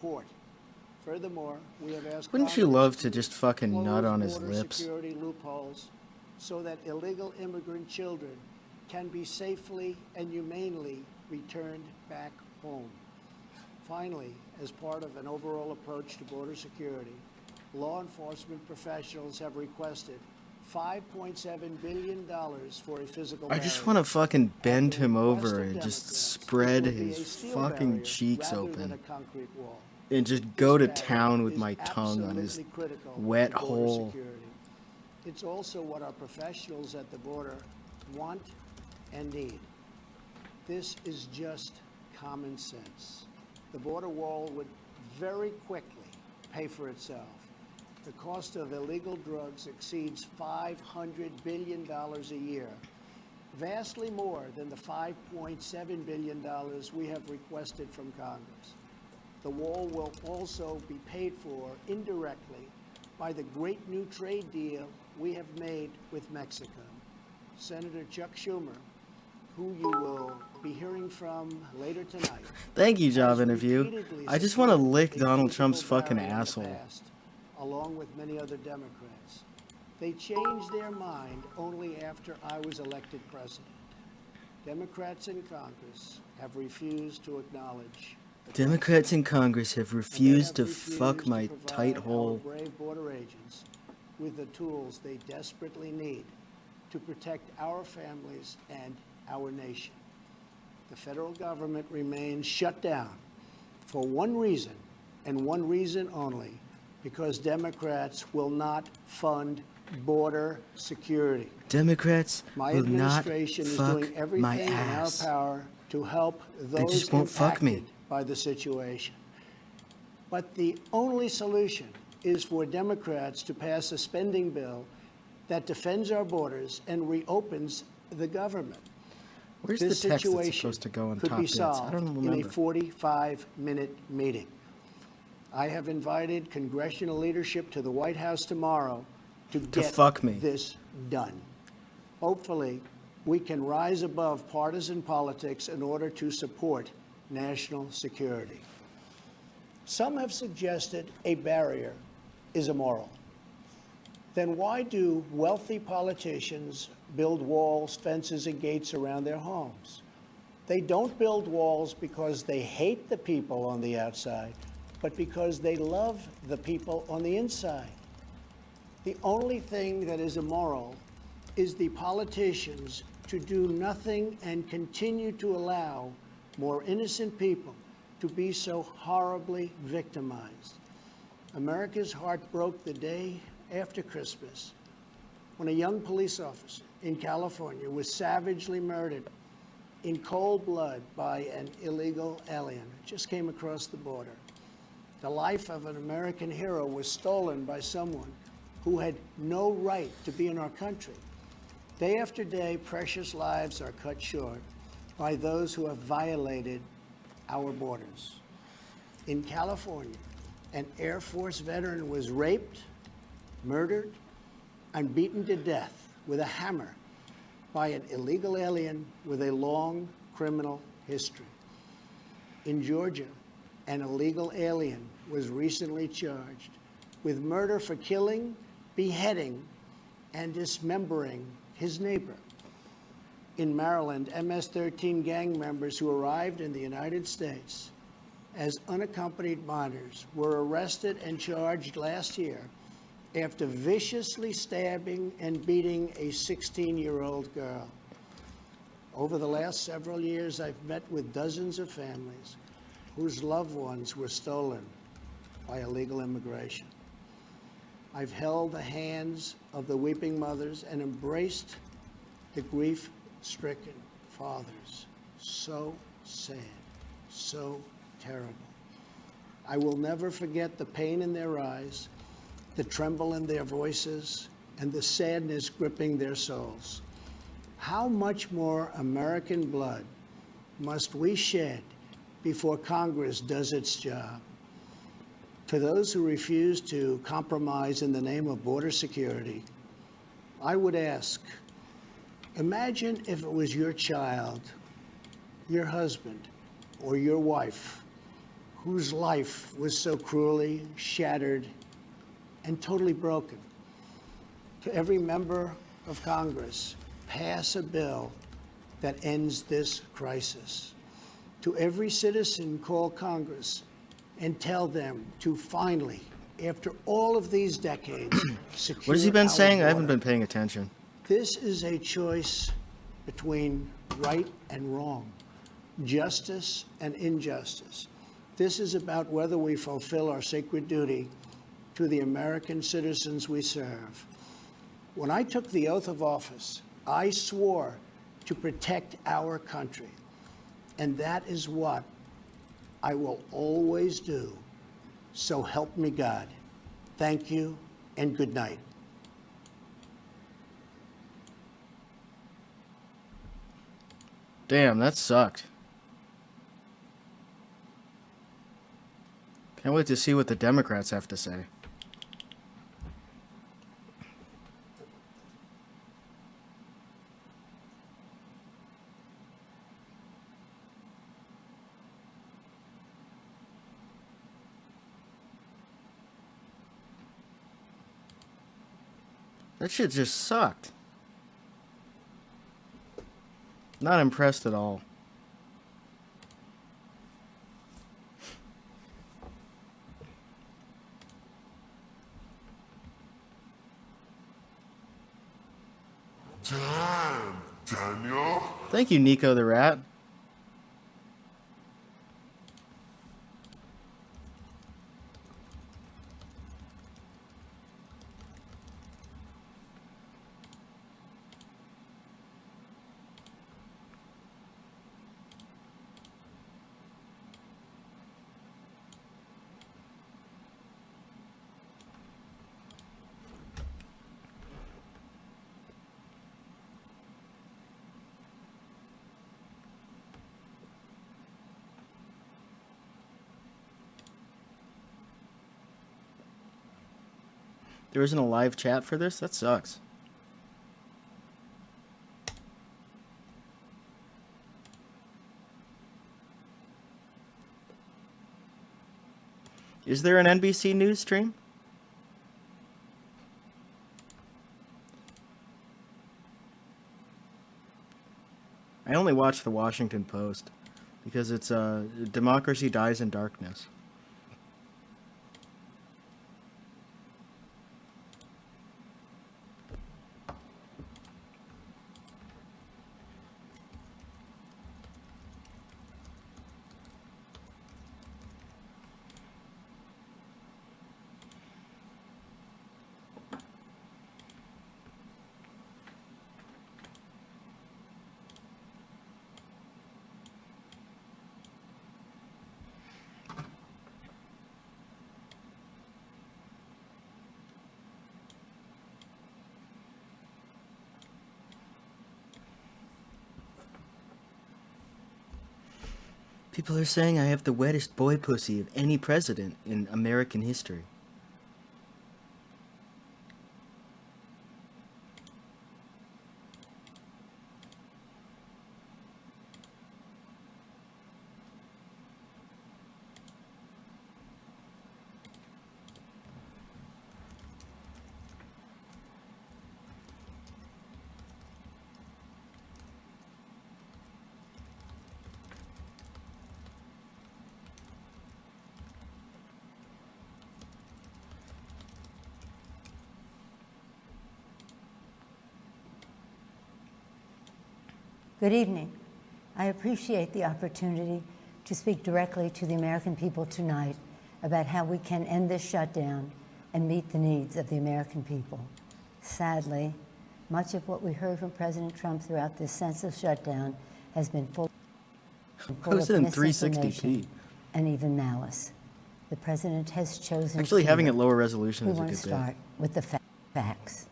support. Furthermore, we have asked Wouldn't you Congress love to just fucking nut close on his border lips? security loopholes so that illegal immigrant children can be safely and humanely returned back home. Finally, as part of an overall approach to border security, law enforcement professionals have requested $5.7 billion for a physical I barrier. just want to fucking bend At the him request over of and just Democrats, spread it will be a his steel fucking barrier cheeks rather than open a concrete wall. and just This go to barrier town with is my tongue on his absolutely critical wet to border hole. security. It's also what our professionals at the border want and need. This is just common sense. The border wall would very quickly pay for itself. The cost of illegal drugs exceeds $500 billion a year, vastly more than the $5.7 billion we have requested from Congress. The wall will also be paid for indirectly by the great new trade deal we have made with Mexico. Senator Chuck Schumer, who you will be hearing from later tonight. Thank you, job has interview. repeatedly I just want to supported lick a Donald physical Trump's fucking barrier in the asshole. past, along with many other Democrats. They changed their mind only after I was elected president. Democrats in Congress have refused to acknowledge the Democrats in crisis, Congress have and they refused have to refused fuck to my provide tight our hole. brave border agents with the tools they desperately need to protect our families and our nation. The federal government remains shut down for one reason, and one reason only, because Democrats will not fund border security. Democrats My will not administration is fuck doing my everything in our ass. power to help those just won't fuck me. impacted by the situation. But the only solution is for Democrats to pass a spending bill that defends our borders and reopens the government. Where's This the text that's situation supposed to go on could top be bits? I solved don't in a remember. 45-minute meeting. I have invited congressional leadership to the White House tomorrow to get fuck me. this done. Hopefully, we can rise above partisan politics in order to support national security. Some have suggested a barrier is immoral. Then why do wealthy politicians build walls, fences, and gates around their homes? They don't build walls because they hate the people on the outside, but because they love the people on the inside. The only thing that is immoral is the politicians to do nothing and continue to allow more innocent people to be so horribly victimized. America's heart broke the day after Christmas when a young police officer in California was savagely murdered in cold blood by an illegal alien who just came across the border. The life of an American hero was stolen by someone who had no right to be in our country. Day after day, precious lives are cut short by those who have violated our borders. In California, an Air Force veteran was raped, murdered, and beaten to death with a hammer by an illegal alien with a long criminal history. In Georgia, an illegal alien was recently charged with murder for killing, beheading, and dismembering his neighbor. In Maryland, MS-13 gang members who arrived in the United States as unaccompanied minors were arrested and charged last year after viciously stabbing and beating a 16-year-old girl. Over the last several years, I've met with dozens of families whose loved ones were stolen by illegal immigration. I've held the hands of the weeping mothers and embraced the grief-stricken fathers. So sad, so terrible. I will never forget the pain in their eyes, the tremble in their voices, and the sadness gripping their souls. How much more American blood must we shed before Congress does its job? To those who refuse to compromise in the name of border security, I would ask, imagine if it was your child, your husband, or your wife whose life was so cruelly shattered and totally broken. To every member of Congress, pass a bill that ends this crisis. To every citizen, call Congress and tell them to finally, after all of these decades, secure What has he been our saying? I haven't border. been paying attention. This is a choice between right and wrong, justice and injustice. This is about whether we fulfill our sacred duty to the American citizens we serve. When I took the oath of office, I swore to protect our country, and that is what I will always do. So help me God. Thank you and good night. Damn, that sucked. Can't wait to see what the Democrats have to say. That shit just sucked. Not impressed at all. Damn, Daniel. Thank you, Nico the Rat. There isn't a live chat for this? That sucks. Is there an NBC News stream? I only watch the Washington Post because it's democracy dies in darkness. People are saying I have the wettest boy pussy of any president in American history. Good evening. I appreciate the opportunity to speak directly to the American people tonight about how we can end this shutdown and meet the needs of the American people. Sadly, much of what we heard from President Trump throughout this senseless shutdown has been full of Posted in misinformation 360p. and even malice. The president has chosen Actually, having freedom. it lower resolution We is a want good to bit. start with the facts.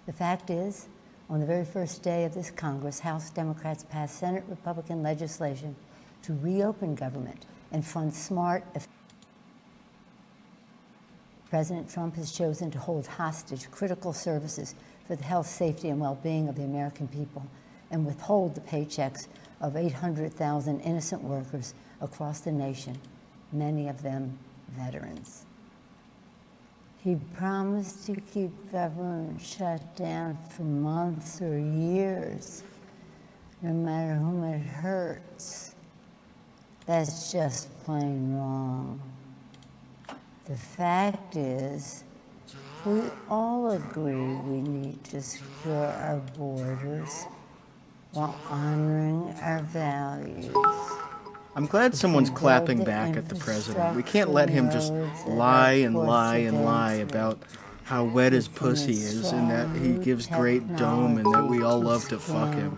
The fact is, on the very first day of this Congress, House Democrats passed Senate Republican legislation to reopen government and fund smart. President Trump has chosen to hold hostage critical services for the health, safety, and well-being of the American people and withhold the paychecks of 800,000 innocent workers across the nation. many of them veterans. He promised to keep government shut down for months or years, no matter whom it hurts. That's just plain wrong. The fact is, we all agree we need to secure our borders while honoring our values. I'm glad someone's clapping back at the president. We can't let him just lie and lie and lie about how wet his pussy is and that he gives great dome and that we all love to fuck him,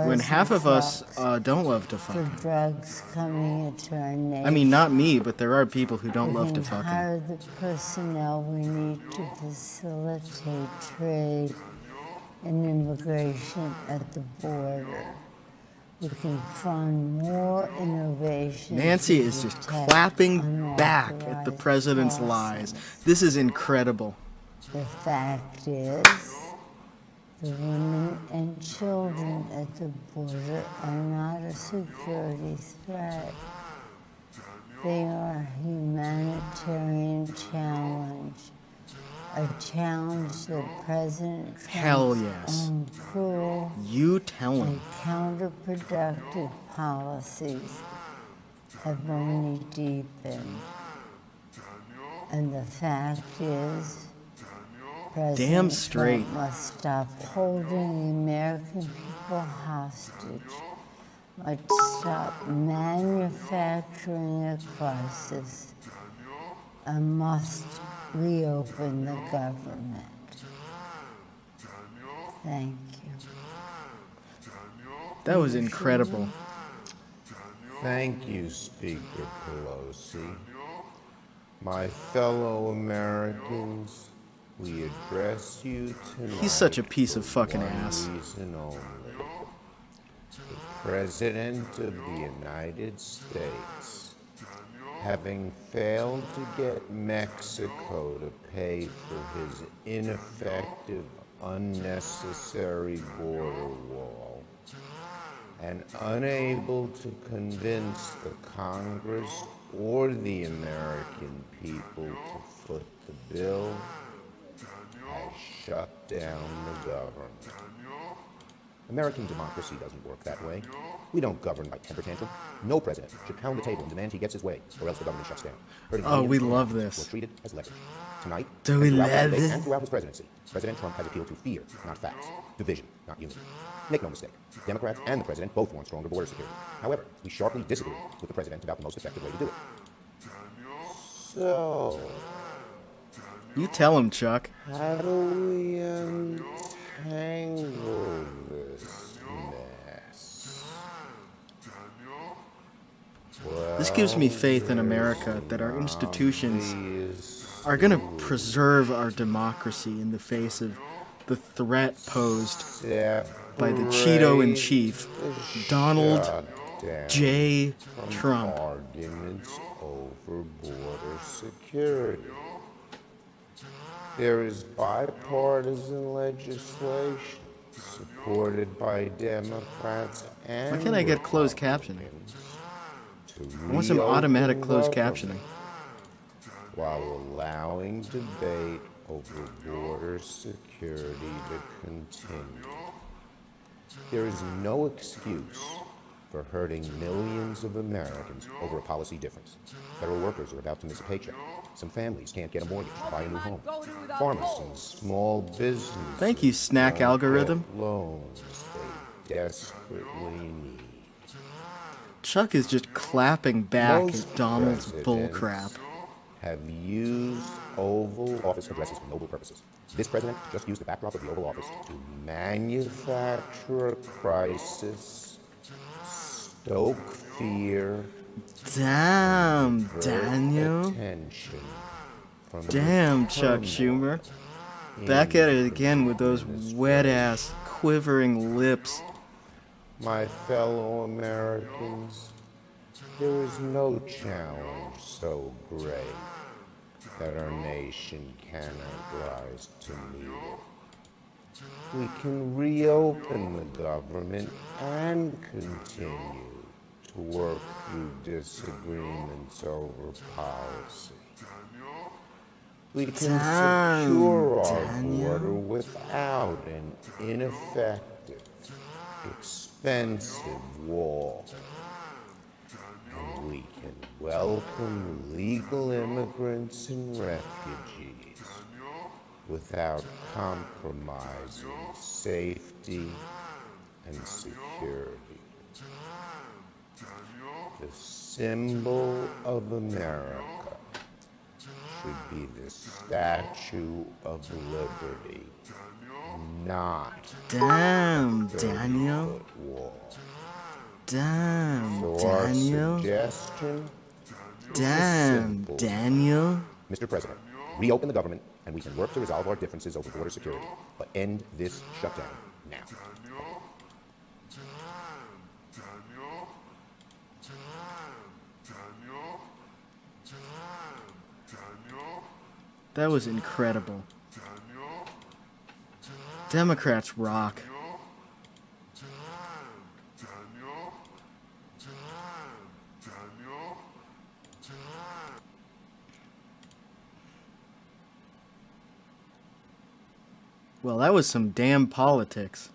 when half of us don't love to fuck for him. drugs coming into our nation. I mean, not me, but there are people who don't love to We can fuck him. hire the personnel we need to facilitate trade and immigration at the border. We can fund more innovation. Nancy to is just detect clapping back at the unauthorized president's crossings. lies. This is incredible. The fact is, the women and children at the border are not a security threat. They are a humanitarian challenge, a challenge that President Hell Trump's yes. own cruel You tell and him. counterproductive policies have only deepened. And the fact is, President straight. Trump must stop holding the American people hostage, must stop manufacturing a crisis, and must reopen the government. Thank you. That was incredible. Thank you, Speaker Pelosi. My fellow Americans, we address you tonight. He's such a piece of for fucking one ass. reason only. The President of the United States, having failed to get Mexico to pay for his ineffective, unnecessary border wall, and unable to convince the Congress or the American people to foot the bill, has shut down the government. American democracy doesn't work that way. We don't govern by temper tantrum. No president should pound the table and demand he gets his way, or else the government shuts down. Hurting Oh, we millions of love Americans this. were treated as leverage. Tonight, Do and we throughout love the debate it? and throughout his presidency, President Trump has appealed to fear, not facts, division, not unity. Make no mistake, Democrats and the president both want stronger border security. However, we sharply disagree with the president about the most effective way to do it. So, You tell him, Chuck. how do we untangle this mess? Well, This gives me faith in America that our institutions are going to preserve our democracy in the face of the threat posed by the Cheeto-in-Chief, Donald J. from Trump. arguments over border security. There is bipartisan legislation supported by Democrats and Why can't I get closed captioning? Republicans to I want some automatic reopen closed government captioning. while allowing debate over border security to continue. There is no excuse for hurting millions of Americans over a policy difference. Federal workers are about to miss a paycheck. Some families can't get a mortgage to buy a new home. Farmers and small businesses Thank you, snack don't algorithm. get loans they desperately need. Chuck is just clapping back Most at Donald's presidents bullcrap. have used Oval Office addresses for noble purposes. This president just used the backdrop of the Oval Office to manufacture a crisis, stoke fear, Damn, divert Daniel. attention from the Damn, Chuck turmoil Schumer. Back at it in again with those wet-ass, quivering lips. My fellow Americans, there is no challenge so great that our nation cannot rise to meet it. We can reopen the government and continue to work through disagreements over policy. We can secure our border without an ineffective, expensive wall. And we can welcome legal immigrants and refugees without compromising safety and security. The symbol of America should be the Statue of Liberty, not Damn, the Daniel. 30-foot wall. Damn, So our Daniel. suggestion is a Damn, simple Daniel. Mr. President, reopen the government and we can work to resolve our differences over border security, but end this shutdown now. That was incredible. Democrats rock. Well, that was some damn politics.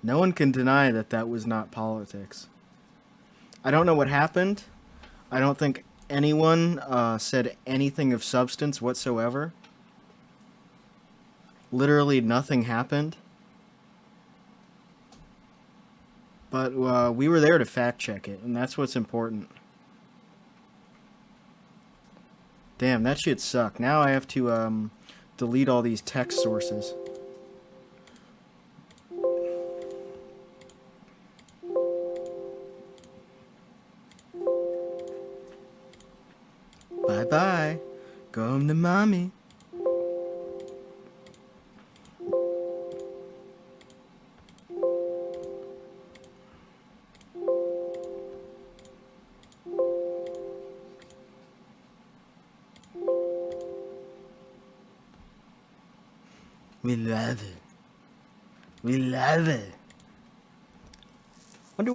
No one can deny that that was not politics. I don't know what happened. I don't think anyone said anything of substance whatsoever. Literally nothing happened. But we were there to fact check it, and that's what's important. Damn, that shit sucked. Now I have to delete all these text sources. Bye-bye. Go home to mommy. We love it. We love it. Wonder